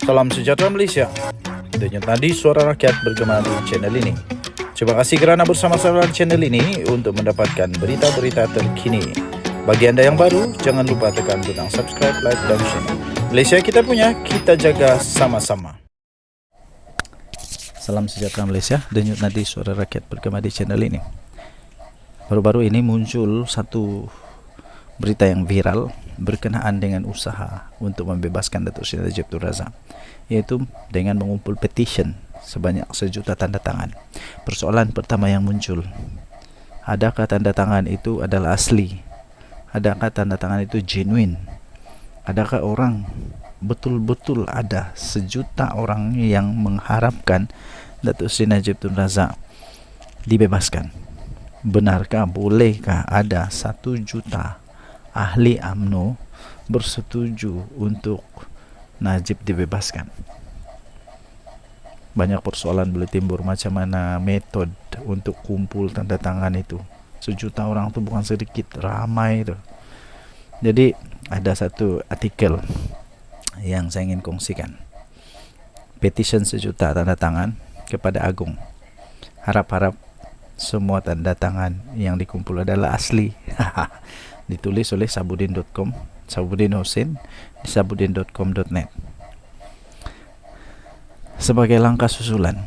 Salam sejahtera Malaysia. Denyut nadi suara rakyat bergema di channel ini. Terima kasih kerana bersama-sama di channel ini untuk mendapatkan berita-berita terkini. Bagi anda yang baru, jangan lupa tekan butang subscribe, like dan share. Malaysia kita punya, kita jaga sama-sama. Salam sejahtera Malaysia. Denyut nadi suara rakyat bergema di channel ini. Baru-baru ini muncul satu berita yang viral berkenaan dengan usaha untuk membebaskan Datuk Seri Najib Tun Razak, yaitu dengan mengumpul petition sebanyak 1 juta tanda tangan. Persoalan pertama yang muncul, adakah tanda tangan itu adalah asli? Adakah tanda tangan itu genuine? Adakah orang betul-betul ada 1 juta orang yang mengharapkan Datuk Seri Najib Tun Razak dibebaskan? Benarkah, bolehkah ada 1 juta ahli UMNO bersetuju untuk Najib dibebaskan? Banyak persoalan boleh timbul, macam mana metod untuk kumpul tanda tangan itu. 1 juta orang itu bukan sedikit, ramai itu. Jadi ada satu artikel yang saya ingin kongsikan. Petition 1 juta tanda tangan kepada Agong. Harap-harap semua tanda tangan yang dikumpul adalah asli. Ditulis oleh sabudin.com, Sabudin Hussein di sabudin.com.net. Sebagai langkah susulan,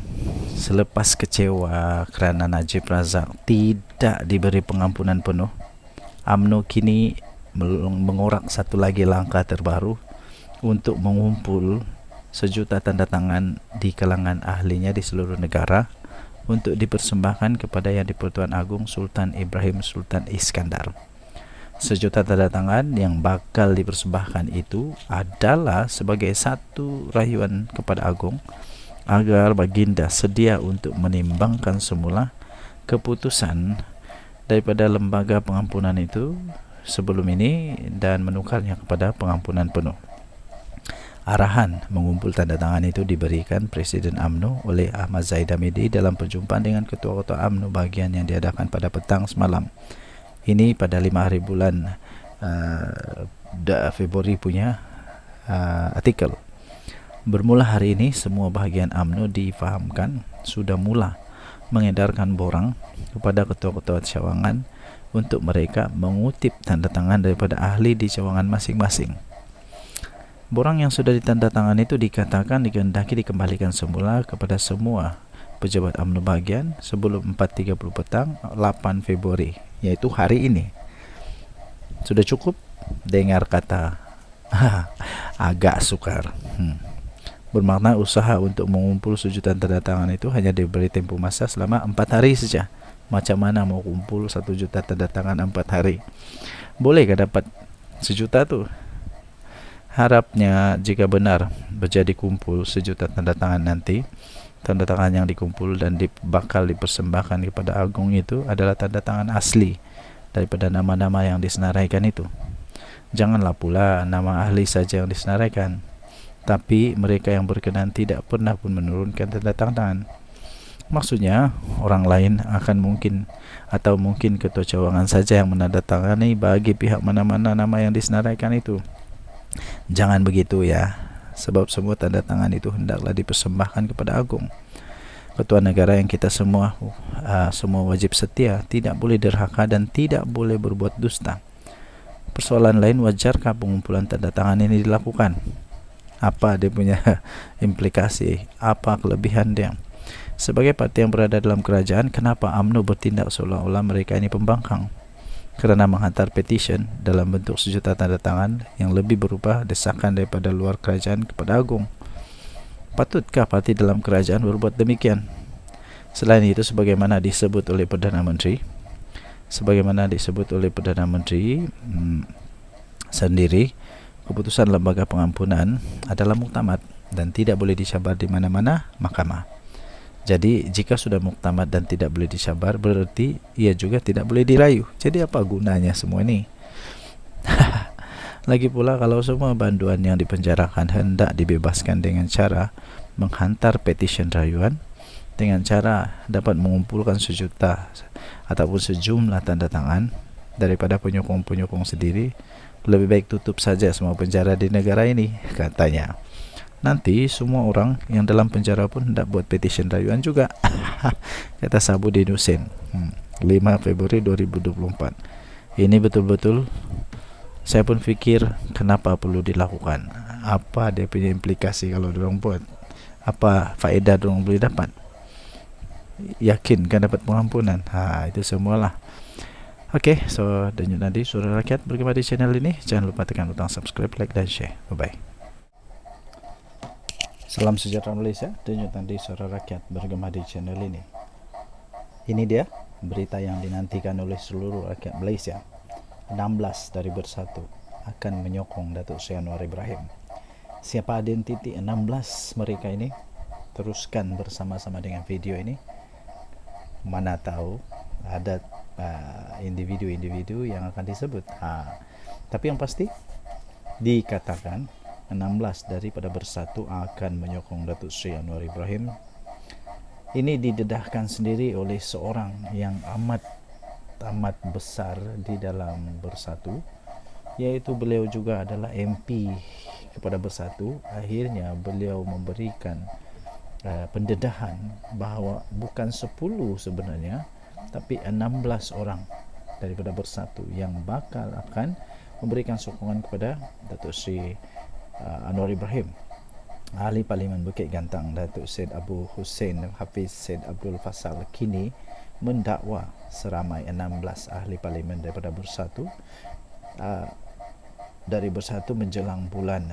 selepas kecewa kerana Najib Razak tidak diberi pengampunan penuh, UMNO kini mengorak satu lagi langkah terbaru untuk mengumpul 1 juta tanda tangan di kalangan ahlinya di seluruh negara untuk dipersembahkan kepada Yang di-Pertuan Agong Sultan Ibrahim Sultan Iskandar. 1 juta tanda tangan yang bakal dipersembahkan itu adalah sebagai satu rayuan kepada Agong agar baginda sedia untuk menimbangkan semula keputusan daripada lembaga pengampunan itu sebelum ini dan menukarnya kepada pengampunan penuh. Arahan mengumpul tanda tangan itu diberikan Presiden UMNO oleh Ahmad Zahid Hamidi dalam perjumpaan dengan ketua-ketua UMNO bahagian yang diadakan pada petang semalam. Ini pada 5 hari bulan Februari punya artikel. Bermula hari ini, semua bahagian UMNO difahamkan sudah mula mengedarkan borang kepada ketua-ketua cawangan untuk mereka mengutip tanda tangan daripada ahli di cawangan masing-masing. Borang yang sudah ditandatangan itu dikatakan dikehendaki dikembalikan semula kepada semua pejabat UMNO bahagian sebelum 4.30 petang 8 Februari, yaitu hari ini. Sudah cukup dengar kata agak sukar. Bermakna usaha untuk mengumpul 1 juta tanda tangan itu hanya diberi tempoh masa selama 4 hari saja. Macam mana mau kumpul 1 juta tanda tangan 4 hari? Bolehkah dapat 1 juta tu? Harapnya jika benar berjadi kumpul 1 juta tanda tangan nanti, tanda tangan yang dikumpul dan bakal dipersembahkan kepada Agong itu adalah tanda tangan asli daripada nama-nama yang disenaraikan itu. Janganlah pula nama ahli saja yang disenaraikan, tapi mereka yang berkenan tidak pernah pun menurunkan tanda tangan. Maksudnya orang lain akan mungkin ketua cawangan saja yang menandatangani bagi pihak mana-mana nama yang disenaraikan itu. Jangan begitu ya, sebab semua tanda tangan itu hendaklah dipersembahkan kepada Agong, ketua negara yang kita semua wajib setia, tidak boleh derhaka dan tidak boleh berbuat dusta. Persoalan lain, wajarkah pengumpulan tanda tangan ini dilakukan? Apa dia punya implikasi? Apa kelebihan dia? Sebagai parti yang berada dalam kerajaan, kenapa UMNO bertindak seolah-olah mereka ini pembangkang? Kerana menghantar petition dalam bentuk 1 juta tanda tangan yang lebih berupa desakan daripada luar kerajaan kepada Agong. Patutkah parti dalam kerajaan berbuat demikian? Selain itu, sebagaimana disebut oleh Perdana Menteri sendiri, keputusan lembaga pengampunan adalah muktamad dan tidak boleh dicabar di mana-mana mahkamah. Jadi jika sudah muktamad dan tidak boleh dicabar, berarti ia juga tidak boleh dirayu. Jadi apa gunanya semua ini? Lagi pula, kalau semua banduan yang dipenjarakan hendak dibebaskan dengan cara menghantar petition rayuan, dengan cara dapat mengumpulkan 1 juta ataupun sejumlah tanda tangan daripada penyokong-penyokong sendiri, lebih baik tutup saja semua penjara di negara ini, katanya. nanti semua orang yang dalam penjara pun hendak buat petition rayuan juga. Kata Sabudin Hussein. 5 Februari 2024. Ini betul-betul saya pun fikir kenapa perlu dilakukan. Apa dia punya implikasi kalau diorang buat? Apa faedah diorang boleh dapat? Yakin kan dapat pengampunan? Itu semualah. Okay, so denyut nadi Suara Rakyat bergema di channel ini. Jangan lupa tekan butang subscribe, like dan share. Bye-bye. Salam sejahtera Malaysia. Denyut nadi Suara Rakyat bergema di channel ini. Ini dia berita yang dinantikan oleh seluruh rakyat Malaysia. 16 dari Bersatu akan menyokong Datuk Seri Anwar Ibrahim. Siapa identiti 16 mereka ini? Teruskan bersama-sama dengan video ini. Mana tahu ada individu-individu yang akan disebut. Tapi yang pasti dikatakan 16 daripada Bersatu akan menyokong Datuk Seri Anwar Ibrahim. Ini didedahkan sendiri oleh seorang yang amat besar di dalam Bersatu, yaitu beliau juga adalah MP kepada Bersatu. Akhirnya beliau memberikan pendedahan bahawa bukan 10 sebenarnya, tapi 16 orang daripada Bersatu yang bakal akan memberikan sokongan kepada Datuk Seri Anwar Ibrahim. Ahli Parlimen Bukit Gantang Datuk Syed Abu Hussein Hafiz Syed Abdul Fasal kini mendakwa seramai 16 ahli parlimen daripada Bersatu dari Bersatu menjelang bulan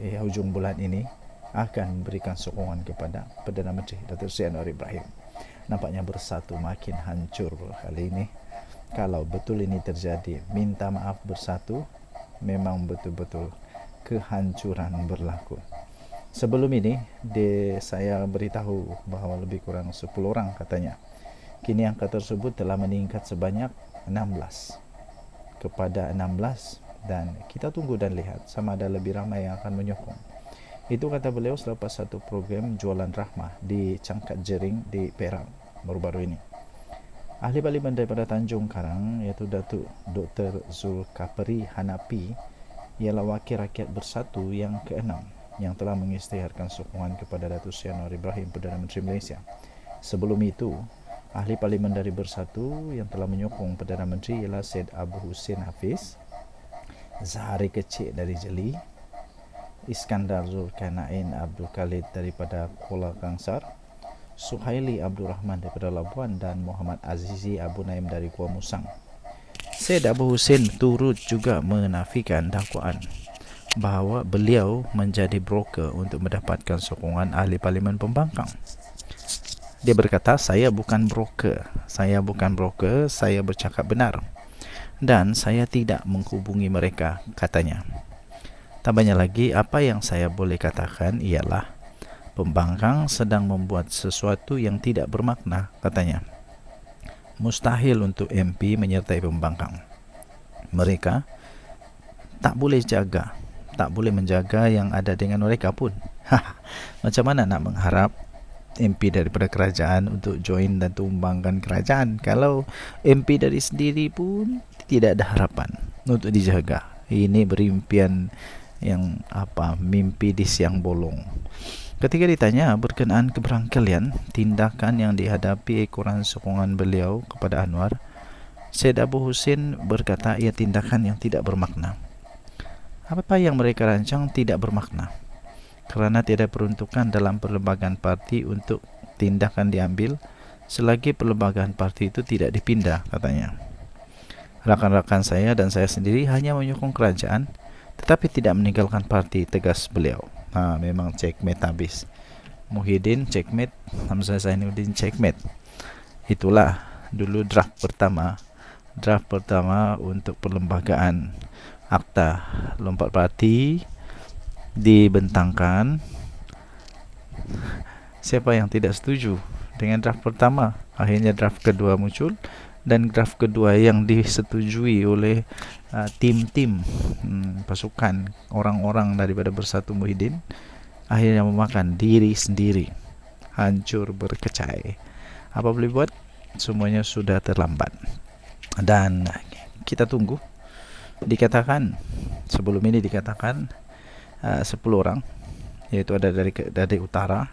hujung bulan ini akan memberikan sokongan kepada Perdana Menteri Datuk Seri Anwar Ibrahim. Nampaknya Bersatu makin hancur kali ini. Kalau betul ini terjadi, minta maaf Bersatu, memang betul-betul kehancuran berlaku. Sebelum ini saya beritahu bahawa lebih kurang 10 orang katanya. Kini angka tersebut telah meningkat sebanyak 16 kepada 16, dan kita tunggu dan lihat sama ada lebih ramai yang akan menyokong. Itu kata beliau selepas satu program jualan rahmah di Cangkat Jering di Perak baru-baru ini. Ahli parlimen daripada Tanjung Karang iaitu Datuk Dr. Zulkafli Hanafi ialah wakil rakyat Bersatu yang ke-6 yang telah mengisytiharkan sokongan kepada Datuk Seri Anwar Ibrahim, Perdana Menteri Malaysia. Sebelum itu, ahli parlimen dari Bersatu yang telah menyokong Perdana Menteri ialah Syed Abu Hussein Hafiz, Zahari Kecik dari Jeli, Iskandar Zulkarnain Abdul Khalid daripada Kuala Kangsar, Suhaili Abdul Rahman daripada Labuan, dan Muhammad Azizi Abu Naim dari Kuala Musang. Syed Abu Hussein turut juga menafikan dakwaan bahawa beliau menjadi broker untuk mendapatkan sokongan ahli parlimen pembangkang. Dia berkata, saya bukan broker, saya bercakap benar dan saya tidak menghubungi mereka, katanya. Tambahnya lagi, apa yang saya boleh katakan ialah pembangkang sedang membuat sesuatu yang tidak bermakna, katanya. Mustahil untuk MP menyertai pembangkang. Mereka tak boleh menjaga yang ada dengan mereka pun. Macam mana nak mengharap MP daripada kerajaan untuk join dan tumbangkan kerajaan kalau MP dari sendiri pun tidak ada harapan untuk dijaga? Ini berimpian yang mimpi di siang bolong. Ketika ditanya berkenaan keberangkalian tindakan yang dihadapi ekoran sokongan beliau kepada Anwar, Syed Abu Hussein berkata ia tindakan yang tidak bermakna. Apa yang mereka rancang tidak bermakna kerana tiada peruntukan dalam perlembagaan parti untuk tindakan diambil selagi perlembagaan parti itu tidak dipindah, katanya. Rakan-rakan saya dan saya sendiri hanya menyokong kerajaan tetapi tidak meninggalkan parti, tegas beliau. Memang checkmate habis. Muhyiddin checkmate, Hamzah Zainuddin checkmate. Itulah dulu draft pertama untuk perlembagaan Akta Lompat Parti dibentangkan. Siapa yang tidak setuju dengan draft pertama? Akhirnya draft kedua muncul, dan draft kedua yang disetujui oleh tim-tim pasukan orang-orang daripada Bersatu Muhyiddin akhirnya memakan diri sendiri, hancur berkecai. Apa boleh buat? Semuanya sudah terlambat. Dan kita tunggu. Sebelum ini dikatakan 10 orang yaitu ada dari utara,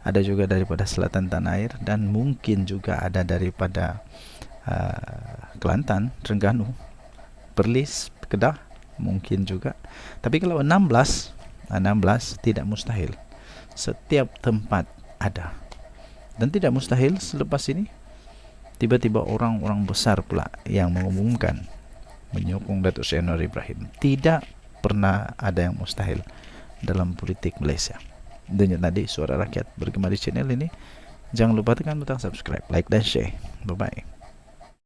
ada juga daripada selatan tanah air, dan mungkin juga ada daripada Kelantan, Terengganu, Perlis, Kedah, mungkin juga. Tapi kalau 16 tidak mustahil. Setiap tempat ada. Dan tidak mustahil selepas ini tiba-tiba orang-orang besar pula yang mengumumkan menyokong Datuk Seri Anwar Ibrahim. Tidak pernah ada yang mustahil dalam politik Malaysia. Denyut nadi Suara Rakyat bergema di channel ini. Jangan lupa tekan butang subscribe, like dan share. Bye bye.